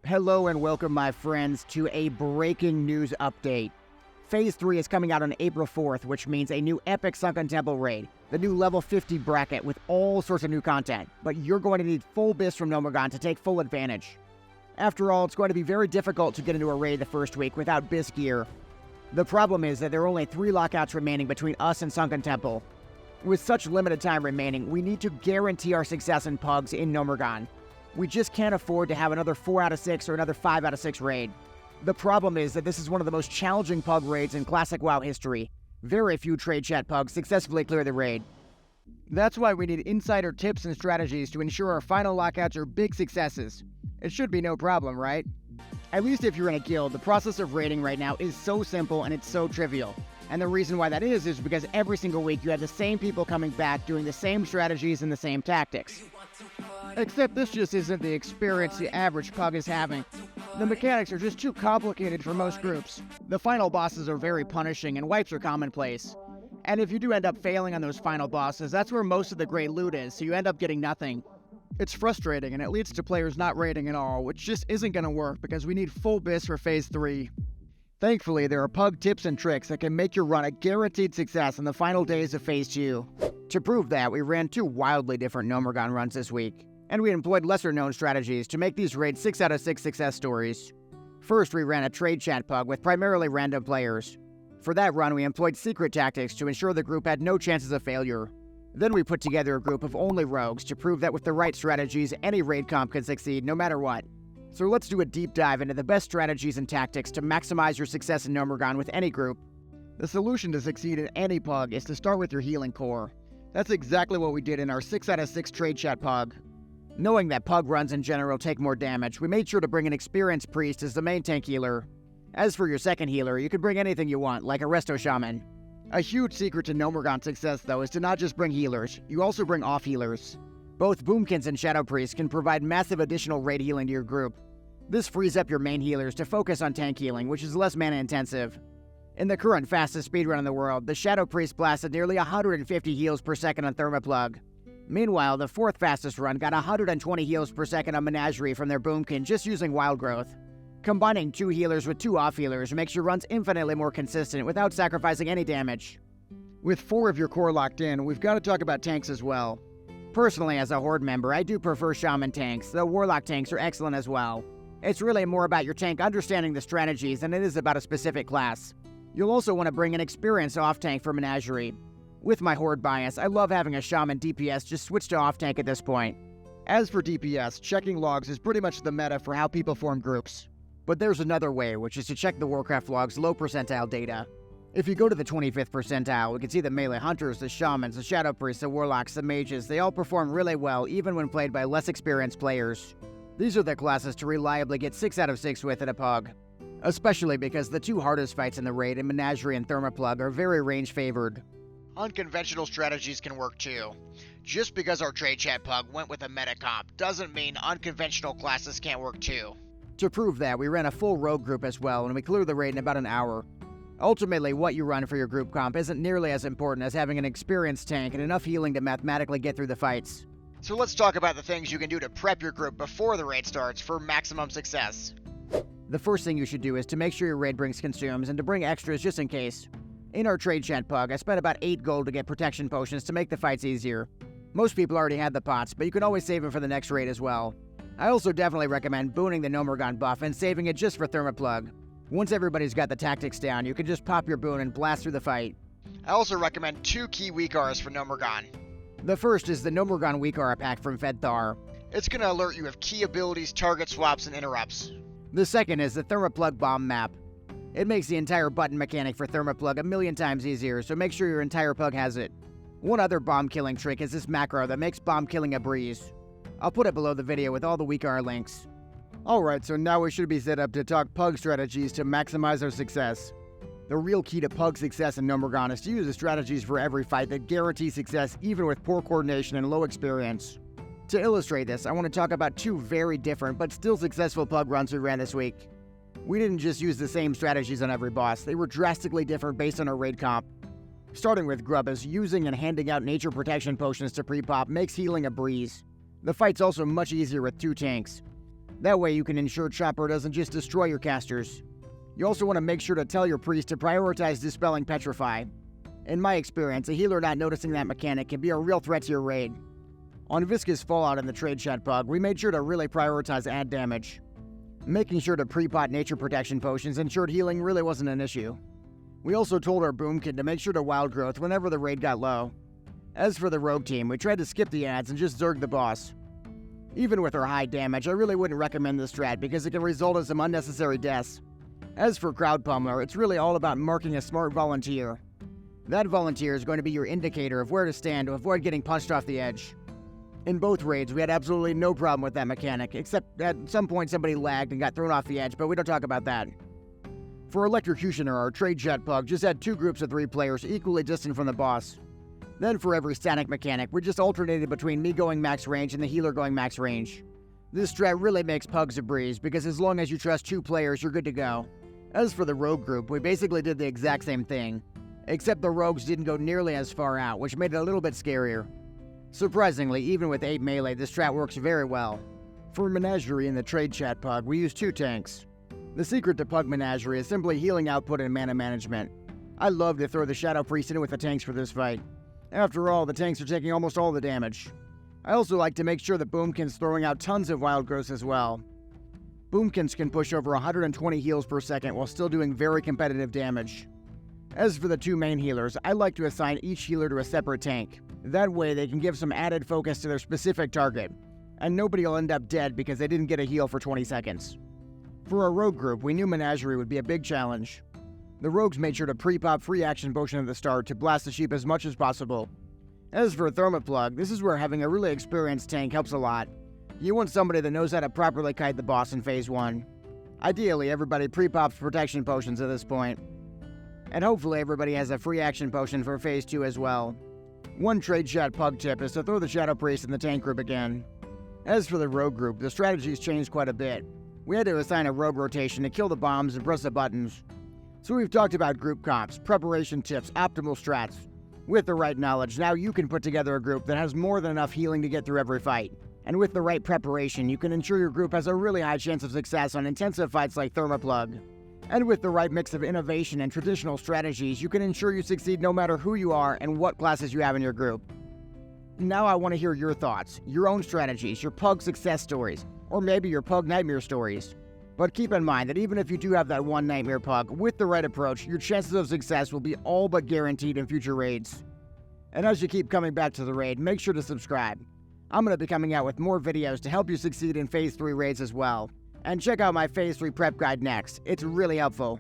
Hello and welcome, my friends, to a breaking news update. Phase 3 is coming out on April 4th, which means a new epic Sunken Temple raid, the new level 50 bracket with all sorts of new content, but you're going to need full bis from Gnomeregan to take full advantage. After all, it's going to be very difficult to get into a raid the first week without bis gear. The problem is that there are only 3 lockouts remaining between us and Sunken Temple. With such limited time remaining, we need to guarantee our success in PUGs in Gnomeregan. We just can't afford to have another 4 out of 6 or another 5 out of 6 raid. The problem is that this is one of the most challenging PUG raids in classic WoW history. Very few trade chat PUGs successfully clear the raid. That's why we need insider tips and strategies to ensure our final lockouts are big successes. It should be no problem, right? At least if you're in a guild, the process of raiding right now is so simple and it's so trivial. And the reason why that is because every single week you have the same people coming back doing the same strategies and the same tactics. Except this just isn't the experience the average PUG is having. The mechanics are just too complicated for most groups. The final bosses are very punishing and wipes are commonplace. And if you do end up failing on those final bosses, that's where most of the great loot is, so you end up getting nothing. It's frustrating and it leads to players not raiding at all, which just isn't going to work because we need full bis for Phase 3. Thankfully, there are PUG tips and tricks that can make your run a guaranteed success in the final days of Phase 2. To prove that, we ran 2 wildly different Gnomeregan runs this week, and we employed lesser-known strategies to make these raids 6 out of 6 success stories. First, we ran a trade chat PUG with primarily random players. For that run, we employed secret tactics to ensure the group had no chances of failure. Then we put together a group of only rogues to prove that with the right strategies, any raid comp can succeed no matter what. So let's do a deep dive into the best strategies and tactics to maximize your success in Gnomeregan with any group. The solution to succeed in any PUG is to start with your healing core. That's exactly what we did in our 6 out of 6 trade chat PUG. Knowing that PUG runs in general take more damage, we made sure to bring an experienced priest as the main tank healer. As for your second healer, you can bring anything you want, like a resto shaman. A huge secret to Gnomeregan success, though, is to not just bring healers, you also bring off healers. Both Boomkins and Shadow Priests can provide massive additional raid healing to your group. This frees up your main healers to focus on tank healing, which is less mana intensive. In the current fastest speedrun in the world, the Shadow Priest blasted nearly 150 heals per second on Thermaplugg. Meanwhile, the 4th fastest run got 120 heals per second on Menagerie from their Boomkin just using Wild Growth. Combining 2 healers with 2 off healers makes your runs infinitely more consistent without sacrificing any damage. With 4 of your core locked in, we've got to talk about tanks as well. Personally, as a Horde member, I do prefer Shaman tanks, though Warlock tanks are excellent as well. It's really more about your tank understanding the strategies than it is about a specific class. You'll also want to bring an experienced off-tank for Menagerie. With my Horde bias, I love having a Shaman DPS just switch to off-tank at this point. As for DPS, checking logs is pretty much the meta for how people form groups. But there's another way, which is to check the Warcraft log's low percentile data. If you go to the 25th percentile, we can see the melee hunters, the shamans, the shadow priests, the warlocks, the mages, they all perform really well even when played by less experienced players. These are the classes to reliably get 6 out of 6 with at a PUG. Especially because the 2 hardest fights in the raid in Menagerie and Thermaplugg are very range favored. Unconventional strategies can work too. Just because our trade chat PUG went with a meta comp doesn't mean unconventional classes can't work too. To prove that, we ran a full rogue group as well, and we cleared the raid in about an hour. Ultimately, what you run for your group comp isn't nearly as important as having an experienced tank and enough healing to mathematically get through the fights. So let's talk about the things you can do to prep your group before the raid starts for maximum success. The first thing you should do is to make sure your raid brings consumes and to bring extras just in case. In our trade chat PUG, I spent about 8 gold to get protection potions to make the fights easier. Most people already had the pots, but you can always save them for the next raid as well. I also definitely recommend booning the Gnomeregan buff and saving it just for Thermaplugg. Once everybody's got the tactics down, you can just pop your boon and blast through the fight. I also recommend 2 key weak Rs for Gnomeregan. The first is the Gnomeregan Weak Aura pack from Fedthar. It's going to alert you of key abilities, target swaps, and interrupts. The second is the Thermaplugg Bomb map. It makes the entire button mechanic for Thermaplugg a million times easier, so make sure your entire PUG has it. One other bomb killing trick is this macro that makes bomb killing a breeze. I'll put it below the video with all the weak Aura links. Alright, so now we should be set up to talk PUG strategies to maximize our success. The real key to PUG success in Gnomeregan is to use the strategies for every fight that guarantee success even with poor coordination and low experience. To illustrate this, I want to talk about 2 very different but still successful PUG runs we ran this week. We didn't just use the same strategies on every boss, they were drastically different based on our raid comp. Starting with Grubbas, using and handing out nature protection potions to pre-pop makes healing a breeze. The fight's also much easier with 2 tanks. That way you can ensure Chopper doesn't just destroy your casters. You also want to make sure to tell your priest to prioritize dispelling Petrify. In my experience, a healer not noticing that mechanic can be a real threat to your raid. On Viscous Fallout in the trade chat pug, we made sure to really prioritize add damage. Making sure to pre-pot nature protection potions ensured healing really wasn't an issue. We also told our boomkin to make sure to wild growth whenever the raid got low. As for the rogue team, we tried to skip the ads and just zerg the boss. Even with our high damage, I really wouldn't recommend this strat because it can result in some unnecessary deaths. As for Crowd Pummeler, it's really all about marking a smart volunteer. That volunteer is going to be your indicator of where to stand to avoid getting punched off the edge. In both raids, we had absolutely no problem with that mechanic, except at some point somebody lagged and got thrown off the edge, but we don't talk about that. For Electrocutioner, our trade chat pug just had 2 groups of 3 players equally distant from the boss. Then for every static mechanic, we just alternated between me going max range and the healer going max range. This strat really makes pugs a breeze, because as long as you trust 2 players, you're good to go. As for the rogue group, we basically did the exact same thing, except the rogues didn't go nearly as far out, which made it a little bit scarier. Surprisingly, even with 8 melee, this strat works very well. For Menagerie in the trade chat pug, we use 2 tanks. The secret to Pug Menagerie is simply healing output and mana management. I love to throw the Shadow Priest in with the tanks for this fight. After all, the tanks are taking almost all the damage. I also like to make sure that Boomkin's throwing out tons of wild growths as well. Boomkins can push over 120 heals per second while still doing very competitive damage. As for the 2 main healers, I like to assign each healer to a separate tank. That way they can give some added focus to their specific target, and nobody will end up dead because they didn't get a heal for 20 seconds. For our rogue group, we knew Menagerie would be a big challenge. The rogues made sure to pre-pop free action potion at the start to blast the sheep as much as possible. As for Thermaplugg, this is where having a really experienced tank helps a lot. You want somebody that knows how to properly kite the boss in Phase 1. Ideally, everybody pre-pops protection potions at this point. And hopefully everybody has a free action potion for Phase 2 as well. One trade chat pug tip is to throw the Shadow Priest in the tank group again. As for the rogue group, the strategies changed quite a bit. We had to assign a rogue rotation to kill the bombs and press the buttons. So we've talked about group comps, preparation tips, optimal strats. With the right knowledge, now you can put together a group that has more than enough healing to get through every fight. And with the right preparation, you can ensure your group has a really high chance of success on intensive fights like Thermaplugg. And with the right mix of innovation and traditional strategies, you can ensure you succeed no matter who you are and what classes you have in your group. Now I want to hear your thoughts, your own strategies, your PUG success stories, or maybe your PUG nightmare stories. But keep in mind that even if you do have that one nightmare pug, with the right approach, your chances of success will be all but guaranteed in future raids. And as you keep coming back to the raid, make sure to subscribe. I'm going to be coming out with more videos to help you succeed in Phase 3 raids as well. And check out my Phase 3 prep guide next, it's really helpful.